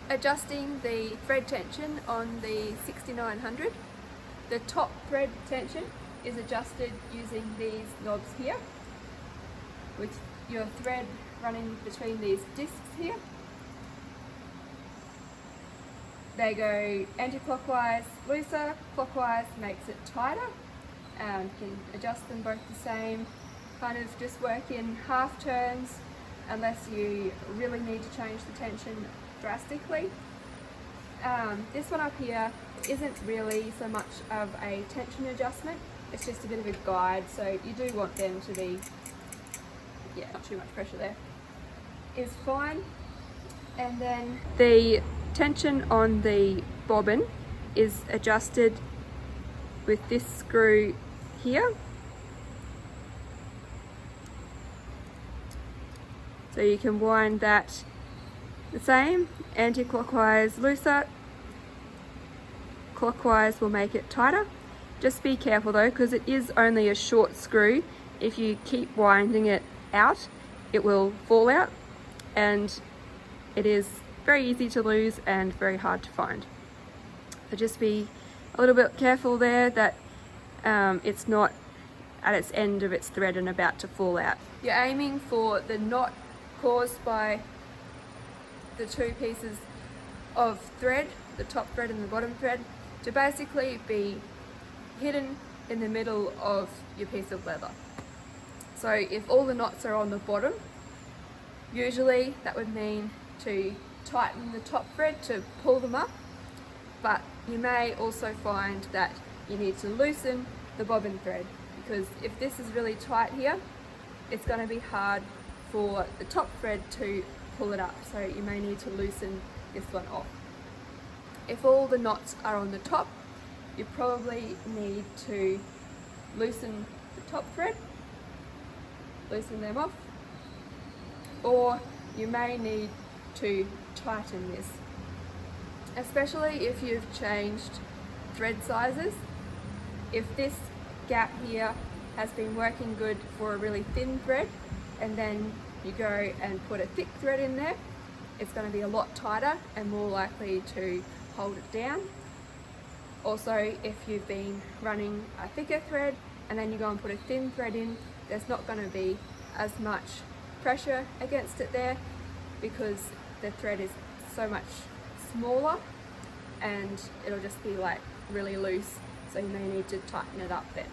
Adjusting the thread tension on the 6900. The top thread tension is adjusted using these knobs here, with your thread running between these discs here. They go anti-clockwise looser, clockwise makes it tighter. You can adjust them both the same, kind of just work in half turns unless you really need to change the tension drastically. This one up here isn't really so much of a tension adjustment, it's just a bit of a guide, so you do want them to be, not too much pressure there, is fine. And then the tension on the bobbin is adjusted with this screw here. So you can wind that the same, anti-clockwise looser, clockwise will make it tighter. Just be careful though, because it is only a short screw. If you keep winding it out, it will fall out, and it is very easy to lose and very hard to find. So just be a little bit careful there that it's not at its end of its thread and about to fall out. You're aiming for the knot caused by the two pieces of thread, the top thread and the bottom thread, to basically be hidden in the middle of your piece of leather. So if all the knots are on the bottom, usually that would mean to tighten the top thread to pull them up, but you may also find that you need to loosen the bobbin thread, because if this is really tight here, it's going to be hard for the top thread to pull it up, so you may need to loosen this one off. If all the knots are on the top, you probably need to loosen the top thread, loosen them off, or you may need to tighten this, especially if you've changed thread sizes. If this gap here has been working good for a really thin thread, and then you go and put a thick thread in there, it's going to be a lot tighter and more likely to hold it down. Also, if you've been running a thicker thread and then you go and put a thin thread in, there's not going to be as much pressure against it there, because the thread is so much smaller and it'll just be like really loose, so you may need to tighten it up then.